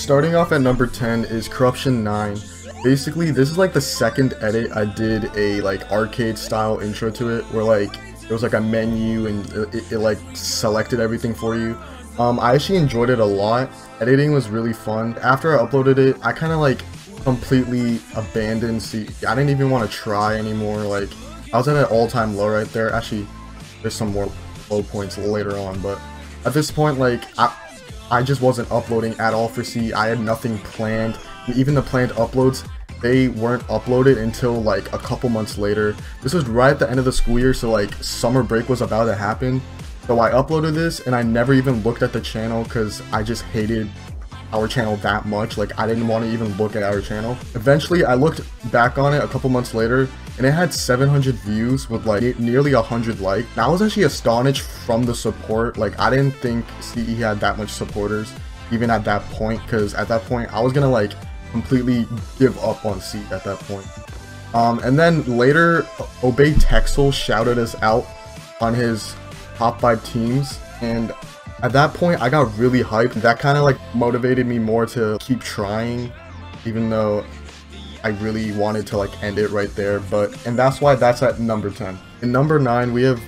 starting off at number 10 is Corruption 9. Basically, this is like the second edit I did a like arcade style intro to it, where like it was like a menu and it like selected everything for you. I actually enjoyed it a lot. Editing was really fun. After I uploaded it, I kind of like completely abandoned CE. I didn't even want to try anymore. Like, I was at an all-time low right there. Actually, there's some more low points later on, but at this point, like, I just wasn't uploading at all for CE. I had nothing planned. Even the planned uploads, they weren't uploaded until like a couple months later. This was right at the end of the school year, so like summer break was about to happen. So I uploaded this and I never even looked at the channel because I just hated our channel that much. Like, I didn't want to even look at our channel. Eventually I looked back on it a couple months later and it had 700 views with like nearly 100 likes. And I was actually astonished from the support. Like, I didn't think CE had that much supporters even at that point, because at that point I was gonna like completely give up on CE at that point. And then later Obey Texel shouted us out on his top 5 teams, and at that point I got really hyped. That kind of like motivated me more to keep trying, even though I really wanted to like end it right there. And that's why that's at number 10. In number 9 we have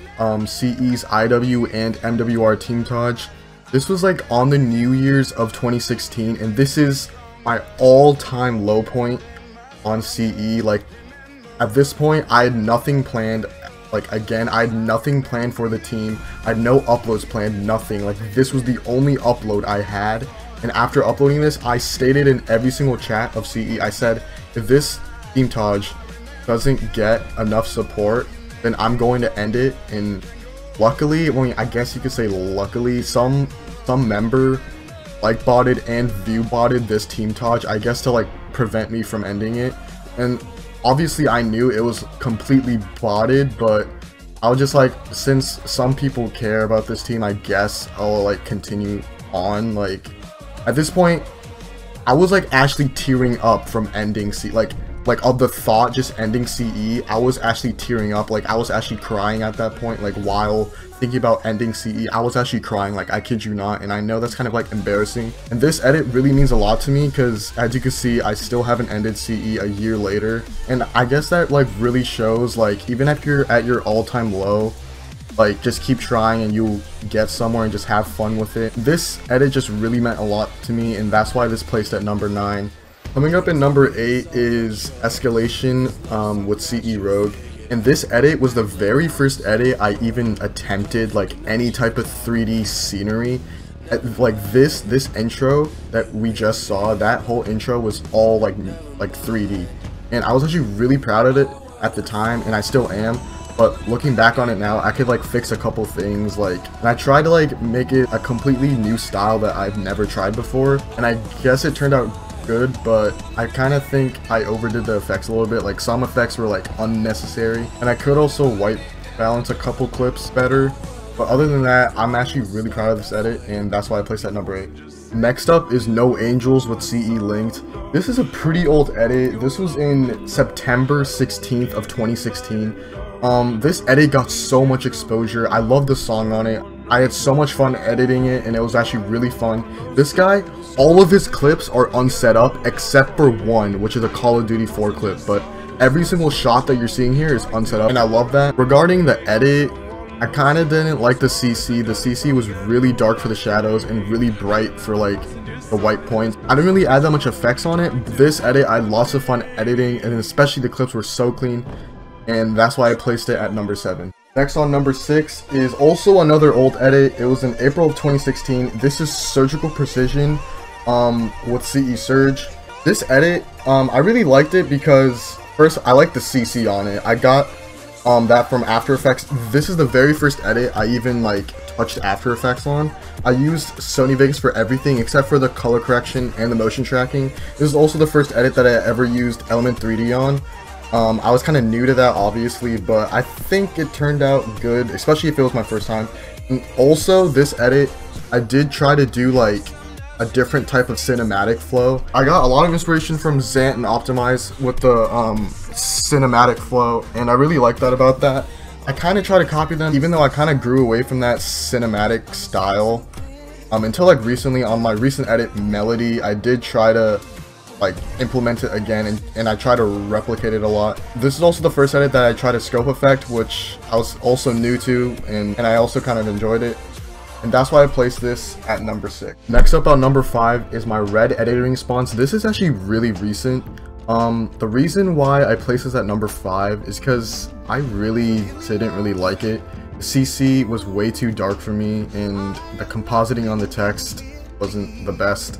CE's IW and MWR Team Taj. This was like on the New Year's of 2016, and this is my all-time low point on CE. Like, at this point I had nothing planned. Like, again, I had nothing planned for the team. I had no uploads planned, nothing. Like, this was the only upload I had. And after uploading this, I stated in every single chat of CE, I said, if this Team Taj doesn't get enough support, then I'm going to end it. And luckily, well, I guess you could say luckily, some member like botted and view botted this Team Taj, I guess, to like prevent me from ending it. And obviously I knew it was completely botted, but I was just like, since some people care about this team, I guess I'll like continue on. Like, at this point I was like actually tearing up from ending CE. Like of the thought just ending CE, I was actually tearing up. Like, I was actually crying at that point. Like, while thinking about ending CE, I was actually crying, like, I kid you not. And I know that's kind of like embarrassing, and this edit really means a lot to me because, as you can see, I still haven't ended CE a year later. And I guess that like really shows, like, even if you're at your all-time low, like, just keep trying and you'll get somewhere, and just have fun with it. This edit just really meant a lot to me, and that's why this placed at number 9. Coming up in number 8 is Escalation with CE Rogue. And this edit was the very first edit I even attempted like any type of 3D scenery. Like this intro that we just saw, that whole intro was all like 3D. And I was actually really proud of it at the time, and I still am. But looking back on it now, I could like fix a couple things, like, and I tried to like make it a completely new style that I've never tried before. And I guess it turned out good, but I kind of think I overdid the effects a little bit. Like, some effects were like unnecessary, and I could also white balance a couple clips better. But other than that, I'm actually really proud of this edit, and that's why I placed at number 8. Next up is No Angels with CE Linked. This is a pretty old edit. This was in September 16th of 2016. This edit got so much exposure. I love the song on it. I had so much fun editing it, and it was actually really fun. This guy, all of his clips are unset up except for one, which is a Call of Duty 4 clip, but every single shot that you're seeing here is unset up, and I love that. Regarding the edit, I kind of didn't like the CC. The CC was really dark for the shadows and really bright for like the white points. I didn't really add that much effects on it. This edit, I had lots of fun editing, and especially the clips were so clean, and that's why I placed it at number 7. Next on number 6 is also another old edit. It was in April of 2016. This is Surgical Precision with CE Surge. This edit, I really liked it because, first, I like the CC on it. I got that from After Effects. This is the very first edit I even like touched After Effects on. I used Sony Vegas for everything except for the color correction and the motion tracking. This is also the first edit that I ever used Element 3D on. I was kind of new to that, obviously, but I think it turned out good, especially if it was my first time. And also, this edit, I did try to do like a different type of cinematic flow. I got a lot of inspiration from Zant and Optimize with the cinematic flow, and I really like that about that. I kind of try to copy them, even though I kind of grew away from that cinematic style. Until like recently on my recent edit Melody, I did try to like implement it again, and I try to replicate it a lot. This is also the first edit that I tried a scope effect, which I was also new to, and I also kind of enjoyed it. And that's why I placed this at number 6. Next up on number 5 is my red editing response. This is actually really recent. The reason why I placed this at number 5 is because I didn't really like it. The CC was way too dark for me, and the compositing on the text wasn't the best.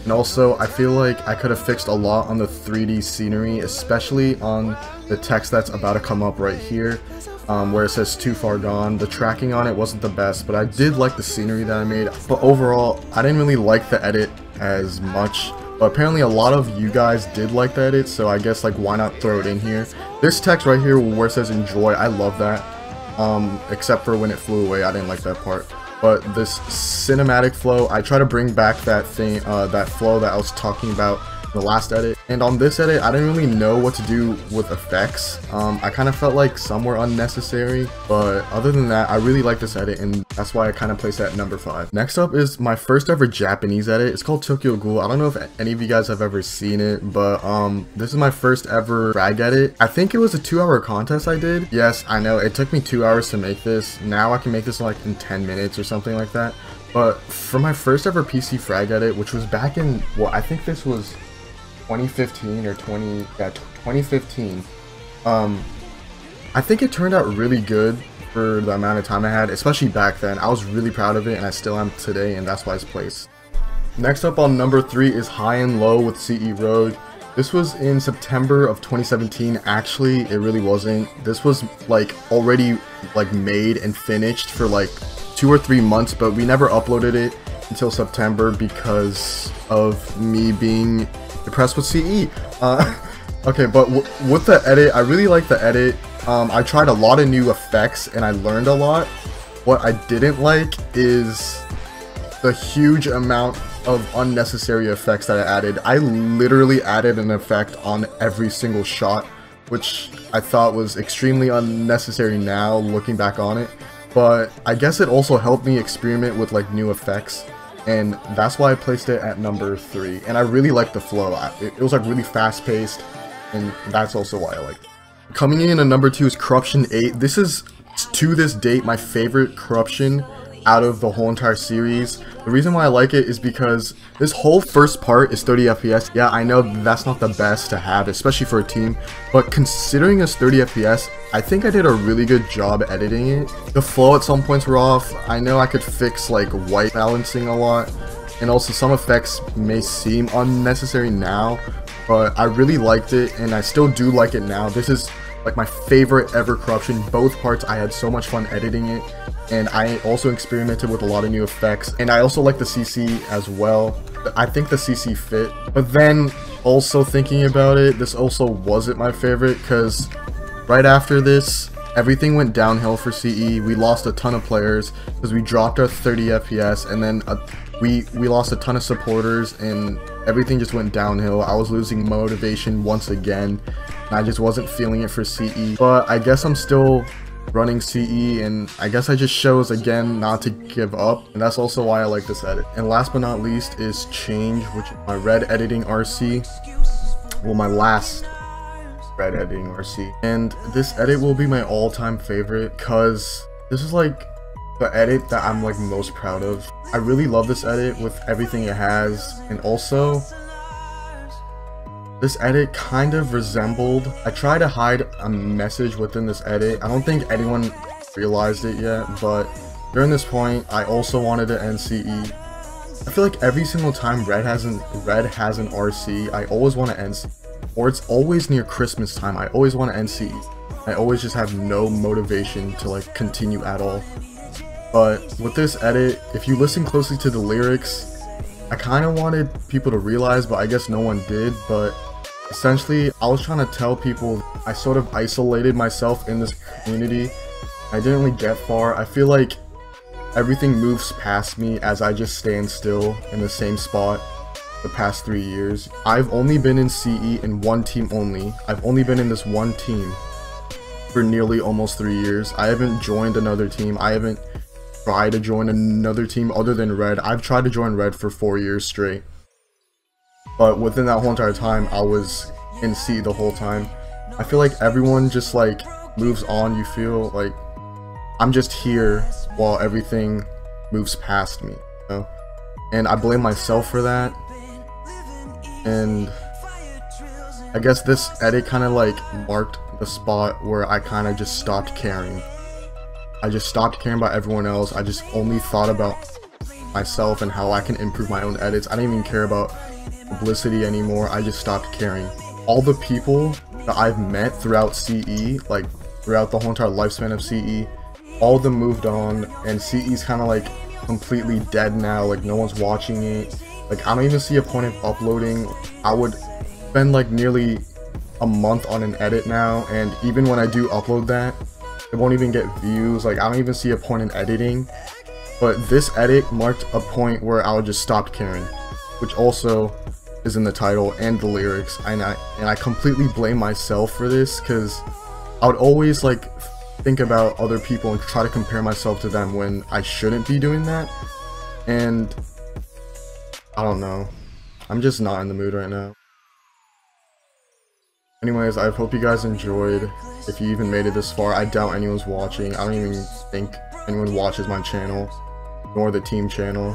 And also, I feel like I could have fixed a lot on the 3D scenery, especially on the text that's about to come up right here, where it says "too far gone." The tracking on it wasn't the best, but I did like the scenery that I made. But overall, I didn't really like the edit as much. But apparently a lot of you guys did like the edit, so I guess like why not throw it in here. This text right here where it says "enjoy," I love that. Except for when it flew away, I didn't like that part. But this cinematic flow, I try to bring back that thing, that flow that I was talking about in the last edit. And on this edit, I didn't really know what to do with effects. I kind of felt like some were unnecessary, but other than that, I really like this edit, and that's why I kind of placed it at number 5. Next up is my first ever Japanese edit. It's called Tokyo Ghoul. I don't know if any of you guys have ever seen it, but this is my first ever frag edit. I think it was a 2-hour contest I did. Yes, I know, it took me 2 hours to make this. Now I can make this like in 10 minutes or something like that. But for my first ever PC frag edit, which was back in, well, I think this was 2015 or 2015. I think it turned out really good for the amount of time I had, especially back then. I was really proud of it, and I still am today, and that's why it's placed. Next up on number 3 is High and Low with CE Rogue. This was in September of 2017. Actually, it really wasn't. This was like already like made and finished for like 2 or 3 months, but we never uploaded it until September because of me being depressed with CE. Okay, but with the edit, I really like the edit. I tried a lot of new effects and I learned a lot. What I didn't like is the huge amount of unnecessary effects that I added. I literally added an effect on every single shot, which I thought was extremely unnecessary now looking back on it. But I guess it also helped me experiment with like new effects, and that's why I placed it at number 3. And I really liked the flow. It was like really fast paced, and that's also why I liked it. Coming in at number 2 is Corruption 8. This is, to this date, my favorite Corruption out of the whole entire series. The reason why I like it is because this whole first part is 30 FPS. Yeah, I know that's not the best to have, especially for a team, but considering it's 30 FPS, I think I did a really good job editing it. The flow at some points were off. I know I could fix like white balancing a lot, and also some effects may seem unnecessary now, but I really liked it, and I still do like it now. This is like my favorite ever Corruption. Both parts, I had so much fun editing it, and I also experimented with a lot of new effects, and I also like the CC as well. I think the CC fit, but then also thinking about it, this also wasn't my favorite, because right after this, everything went downhill for CE. We lost a ton of players because we dropped our 30 FPS, and then we lost a ton of supporters, and everything just went downhill. I was losing motivation once again, and I just wasn't feeling it for CE. But I guess I'm still running CE, and I guess I just chose again not to give up, and that's also why I like this edit. And last but not least is Change, which is my red editing RC. Well, my last red editing RC, and this edit will be my all-time favorite because this is like the edit that I'm like most proud of. I really love this edit with everything it has, and also this edit kind of resembled, I try to hide a message within this edit. I don't think anyone realized it yet, but during this point I also wanted to end CE. I feel like every single time Red has an RC, I always want to end CE. Or it's always near Christmas time, I always want to end CE. I always just have no motivation to like continue at all. But with this edit, if you listen closely to the lyrics, I kind of wanted people to realize, but I guess no one did. But essentially, I was trying to tell people I sort of isolated myself in this community. I didn't really get far. I feel like everything moves past me as I just stand still in the same spot the past 3 years. I've only been in CE in one team only. I've only been in this one team for nearly almost 3 years. I haven't joined another team. I haven't try to join another team other than Red. I've tried to join Red for 4 years straight, but within that whole entire time, I was in C the whole time. I feel like everyone just like moves on. You feel like I'm just here while everything moves past me, you know? And I blame myself for that. And I guess this edit kind of like marked the spot where I kind of just stopped caring. I just stopped caring about everyone else. I just only thought about myself and how I can improve my own edits. I didn't even care about publicity anymore. I just stopped caring. All the people that I've met throughout CE, like throughout the whole entire lifespan of CE, all of them moved on, and CE's kind of like completely dead now. Like no one's watching it. Like I don't even see a point of uploading. I would spend like nearly a month on an edit now, and even when I do upload that, it won't even get views. Like I don't even see a point in editing. But this edit marked a point where I just stopped caring, which also is in the title and the lyrics. And I completely blame myself for this, because I would always like think about other people and try to compare myself to them when I shouldn't be doing that. And I don't know, I'm just not in the mood right now. Anyways, I hope you guys enjoyed. If you even made it this far, I doubt anyone's watching. I don't even think anyone watches my channel, nor the team channel.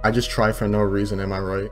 I just try for no reason, am I right?